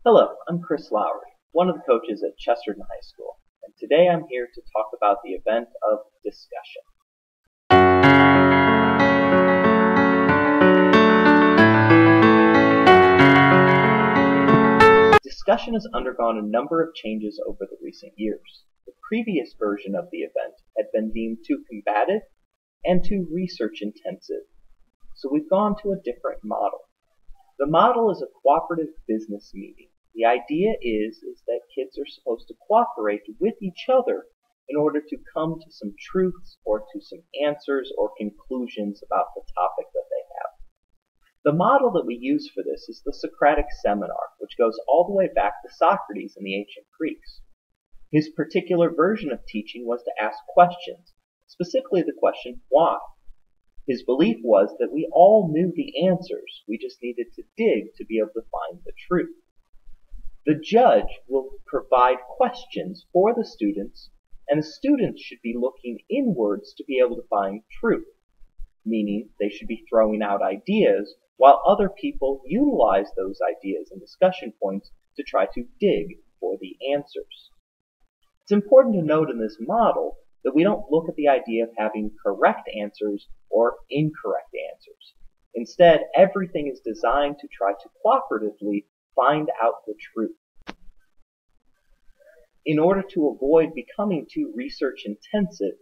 Hello, I'm Chris Lowry, one of the coaches at Chesterton High School, and today I'm here to talk about the event of discussion. Discussion has undergone a number of changes over the recent years. The previous version of the event had been deemed too combative and too research intensive, so we've gone to a different model. The model is a cooperative business meeting. The idea is that kids are supposed to cooperate with each other in order to come to some truths or to some answers or conclusions about the topic that they have. The model that we use for this is the Socratic Seminar, which goes all the way back to Socrates and the ancient Greeks. His particular version of teaching was to ask questions, specifically the question, why? His belief was that we all knew the answers, we just needed to dig to be able to find the truth. The judge will provide questions for the students, and the students should be looking inwards to be able to find truth, meaning they should be throwing out ideas while other people utilize those ideas and discussion points to try to dig for the answers. It's important to note in this model that we don't look at the idea of having correct answers or incorrect answers. Instead, everything is designed to try to cooperatively find out the truth. In order to avoid becoming too research intensive,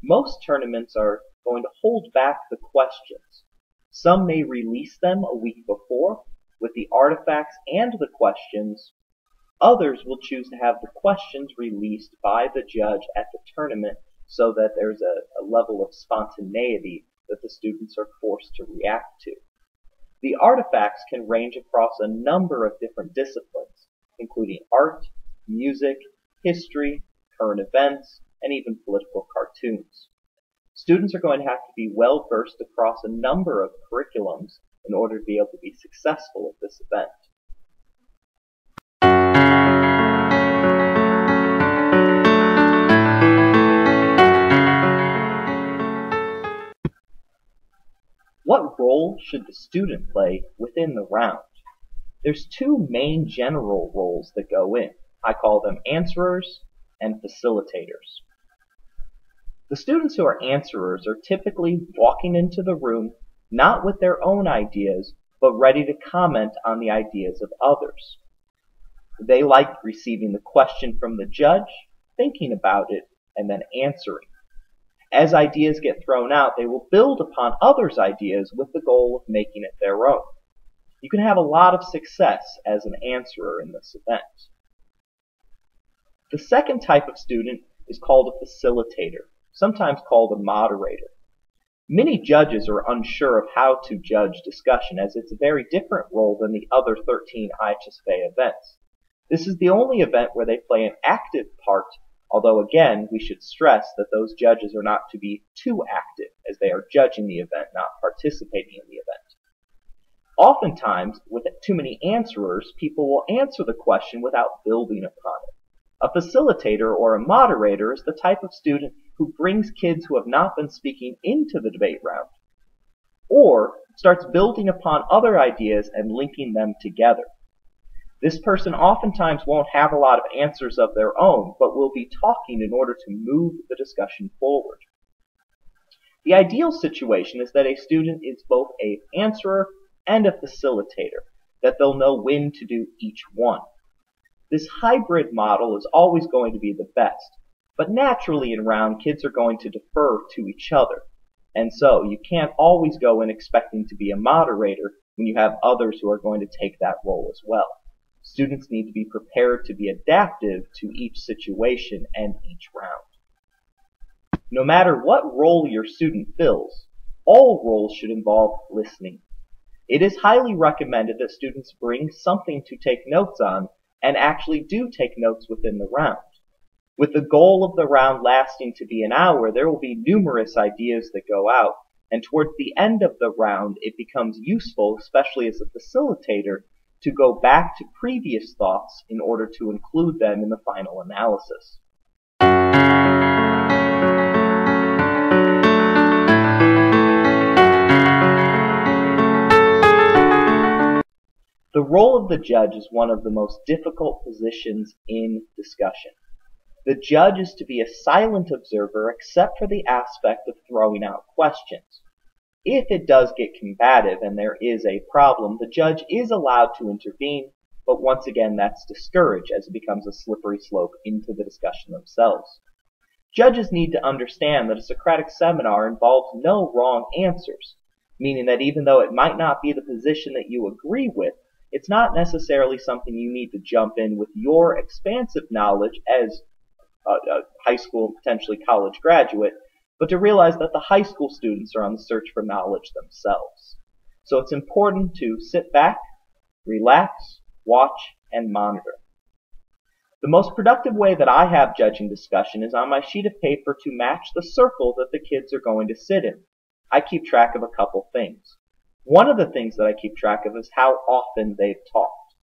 most tournaments are going to hold back the questions. Some may release them a week before with the artifacts and the questions. Others will choose to have the questions released by the judge at the tournament so that there's a level of spontaneity that the students are forced to react to. The artifacts can range across a number of different disciplines, including art, music, history, current events, and even political cartoons. Students are going to have to be well versed across a number of curriculums in order to be able to be successful at this event. What role should the student play within the round? There's two main general roles that go in. I call them answerers and facilitators. The students who are answerers are typically walking into the room not with their own ideas, but ready to comment on the ideas of others. They like receiving the question from the judge, thinking about it, and then answering. As ideas get thrown out, they will build upon others' ideas with the goal of making it their own. You can have a lot of success as an answerer in this event. The second type of student is called a facilitator, sometimes called a moderator. Many judges are unsure of how to judge discussion, as it's a very different role than the other 13 IHSFA events. This is the only event where they play an active part, although again, we should stress that those judges are not to be too active, as they are judging the event, not participating in the event. Oftentimes, with too many answerers, people will answer the question without building upon it. A facilitator or a moderator is the type of student who brings kids who have not been speaking into the debate round, or starts building upon other ideas and linking them together. This person oftentimes won't have a lot of answers of their own, but will be talking in order to move the discussion forward. The ideal situation is that a student is both an answerer and a facilitator, that they'll know when to do each one. This hybrid model is always going to be the best, but naturally in round, kids are going to defer to each other. And so you can't always go in expecting to be a moderator when you have others who are going to take that role as well. Students need to be prepared to be adaptive to each situation and each round. No matter what role your student fills, all roles should involve listening. It is highly recommended that students bring something to take notes on and actually do take notes within the round. With the goal of the round lasting to be an hour, there will be numerous ideas that go out, and towards the end of the round it becomes useful, especially as a facilitator, to go back to previous thoughts in order to include them in the final analysis. The role of the judge is one of the most difficult positions in discussion. The judge is to be a silent observer except for the aspect of throwing out questions. If it does get combative and there is a problem, the judge is allowed to intervene, but once again that's discouraged as it becomes a slippery slope into the discussion themselves. Judges need to understand that a Socratic seminar involves no wrong answers, meaning that even though it might not be the position that you agree with, it's not necessarily something you need to jump in with your expansive knowledge as a high school and potentially college graduate, but to realize that the high school students are on the search for knowledge themselves. So it's important to sit back, relax, watch, and monitor. The most productive way that I have judging discussion is on my sheet of paper to match the circle that the kids are going to sit in. I keep track of a couple things. One of the things that I keep track of is how often they've talked.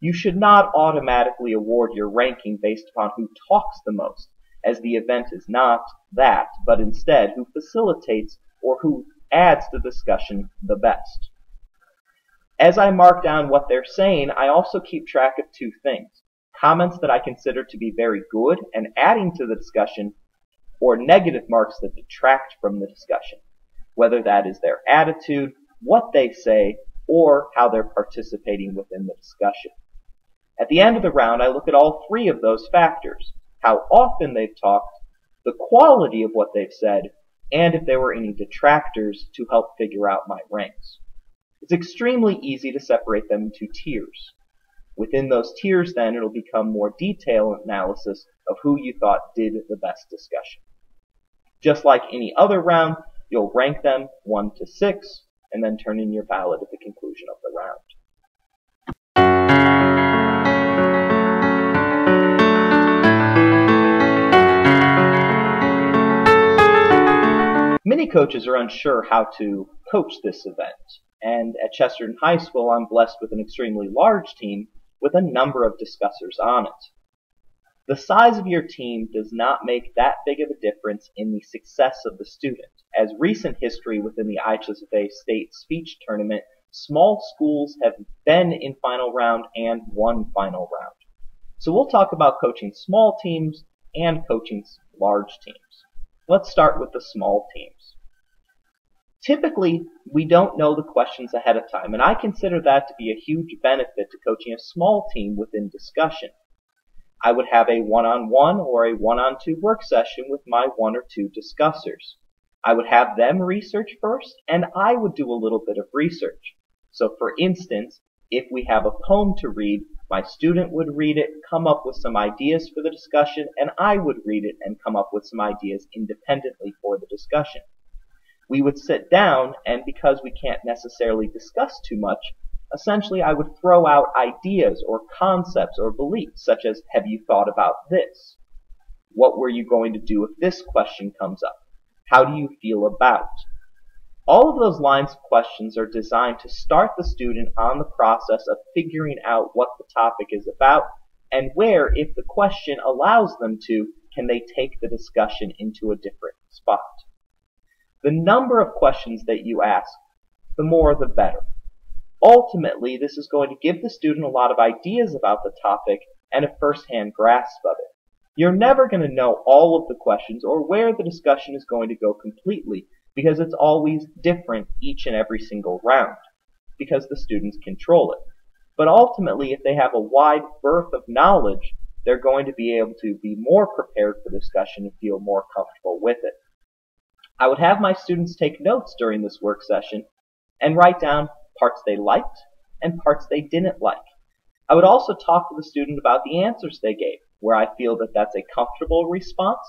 You should not automatically award your ranking based upon who talks the most, as the event is not that, but instead who facilitates or who adds to the discussion the best. As I mark down what they're saying, I also keep track of two things: comments that I consider to be very good and adding to the discussion, or negative marks that detract from the discussion, whether that is their attitude, what they say, or how they're participating within the discussion. At the end of the round, I look at all three of those factors: how often they've talked, the quality of what they've said, and if there were any detractors to help figure out my ranks. It's extremely easy to separate them into tiers. Within those tiers, then, it'll become more detailed analysis of who you thought did the best discussion. Just like any other round, you'll rank them 1 to 6, and then turn in your ballot at the conclusion of the round. Many coaches are unsure how to coach this event, and at Chesterton High School I'm blessed with an extremely large team with a number of discussers on it. The size of your team does not make that big of a difference in the success of the student, as recent history within the IHSA State Speech Tournament, small schools have been in final round and won final round. So we'll talk about coaching small teams and coaching large teams. Let's start with the small teams. Typically, we don't know the questions ahead of time, and I consider that to be a huge benefit to coaching a small team within discussion. I would have a one-on-one or a one-on-two work session with my 1 or 2 discussers. I would have them research first, and I would do a little bit of research. So for instance, if we have a poem to read, my student would read it, come up with some ideas for the discussion, and I would read it and come up with some ideas independently for the discussion. We would sit down, and because we can't necessarily discuss too much, essentially I would throw out ideas or concepts or beliefs, such as, have you thought about this? What were you going to do if this question comes up? How do you feel about? All of those lines of questions are designed to start the student on the process of figuring out what the topic is about, and where, if the question allows them to, can they take the discussion into a different spot. The number of questions that you ask, the more the better. Ultimately, this is going to give the student a lot of ideas about the topic and a first-hand grasp of it. You're never going to know all of the questions or where the discussion is going to go completely, because it's always different each and every single round, because the students control it. But ultimately, if they have a wide berth of knowledge, they're going to be able to be more prepared for discussion and feel more comfortable with it. I would have my students take notes during this work session and write down parts they liked and parts they didn't like. I would also talk to the student about the answers they gave, where I feel that that's a comfortable response,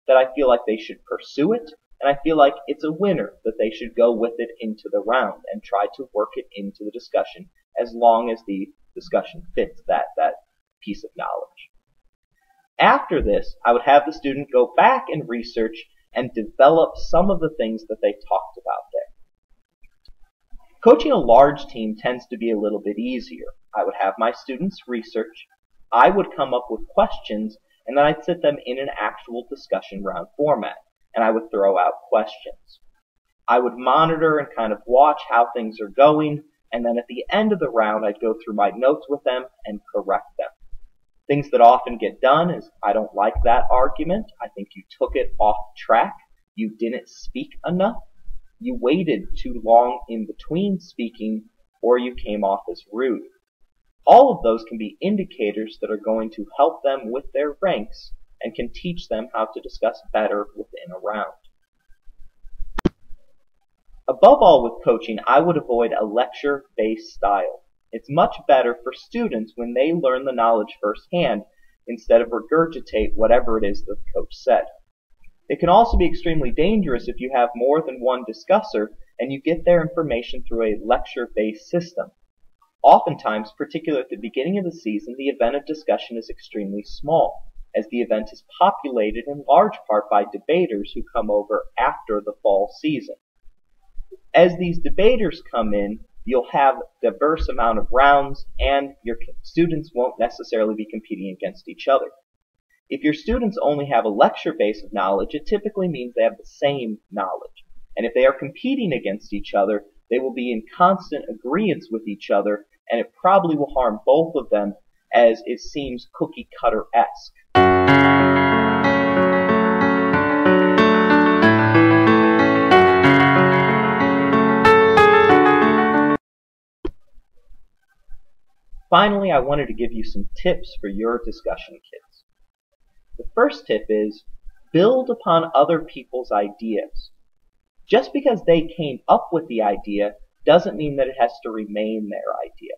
that I feel like they should pursue it, and I feel like it's a winner, that they should go with it into the round and try to work it into the discussion as long as the discussion fits that piece of knowledge. After this, I would have the student go back and research and develop some of the things that they talked about there. Coaching a large team tends to be a little bit easier. I would have my students research, I would come up with questions, and then I'd sit them in an actual discussion round format, and I would throw out questions. I would monitor and kind of watch how things are going, and then at the end of the round I'd go through my notes with them and correct them. Things that often get done is, I don't like that argument, I think you took it off track, you didn't speak enough, you waited too long in between speaking, or you came off as rude. All of those can be indicators that are going to help them with their ranks and can teach them how to discuss better within a round. Above all with coaching, I would avoid a lecture-based style. It's much better for students when they learn the knowledge firsthand instead of regurgitate whatever it is that the coach said. It can also be extremely dangerous if you have more than one discusser and you get their information through a lecture-based system. Oftentimes, particularly at the beginning of the season, the event of discussion is extremely small, as the event is populated in large part by debaters who come over after the fall season. As these debaters come in, you'll have a diverse amount of rounds, and your students won't necessarily be competing against each other. If your students only have a lecture base of knowledge, it typically means they have the same knowledge. And if they are competing against each other, they will be in constant agreement with each other, and it probably will harm both of them, as it seems cookie-cutter-esque. Finally, I wanted to give you some tips for your discussion kids. The first tip is, build upon other people's ideas. Just because they came up with the idea doesn't mean that it has to remain their idea.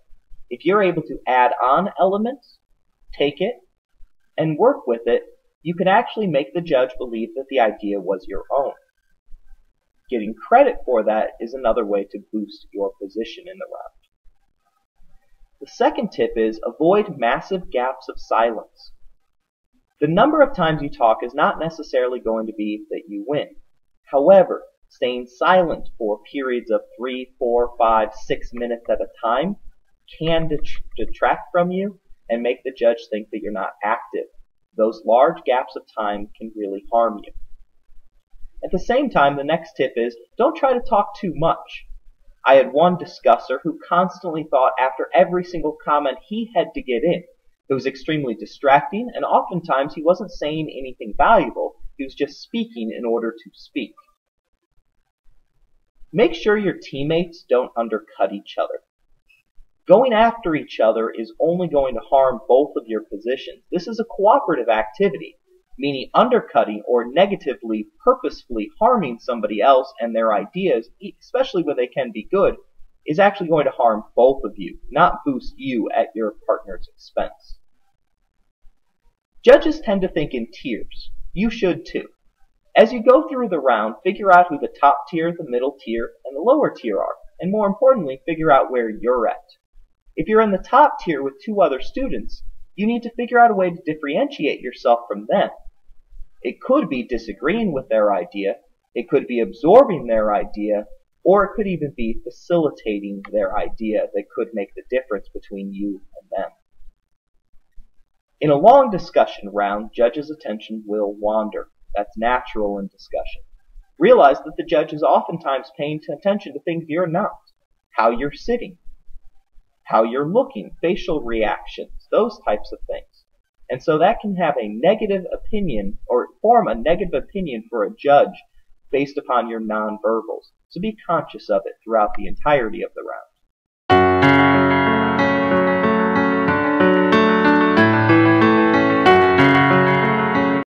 If you're able to add on elements, take it, and work with it, you can actually make the judge believe that the idea was your own. Getting credit for that is another way to boost your position in the round. The second tip is, avoid massive gaps of silence. The number of times you talk is not necessarily going to be that you win. However, staying silent for periods of 3, 4, 5, 6 minutes at a time can detract from you and make the judge think that you're not active. Those large gaps of time can really harm you. At the same time, the next tip is, don't try to talk too much. I had one discusser who constantly thought after every single comment he had to get in. It was extremely distracting, and oftentimes he wasn't saying anything valuable. He was just speaking in order to speak. Make sure your teammates don't undercut each other. Going after each other is only going to harm both of your positions. This is a cooperative activity, meaning undercutting or negatively, purposefully harming somebody else and their ideas, especially when they can be good, is actually going to harm both of you, not boost you at your partner's expense. Judges tend to think in tiers. You should too. As you go through the round, figure out who the top tier, the middle tier, and the lower tier are, and more importantly, figure out where you're at. If you're in the top tier with 2 other students, you need to figure out a way to differentiate yourself from them. It could be disagreeing with their idea, it could be absorbing their idea, or it could even be facilitating their idea that could make the difference between you and them. In a long discussion round, judges' attention will wander. That's natural in discussion. Realize that the judge is oftentimes paying attention to things you're not. How you're sitting, how you're looking, facial reactions, those types of things. And so that can have a negative opinion, or form a negative opinion for a judge based upon your nonverbals. So be conscious of it throughout the entirety of the round.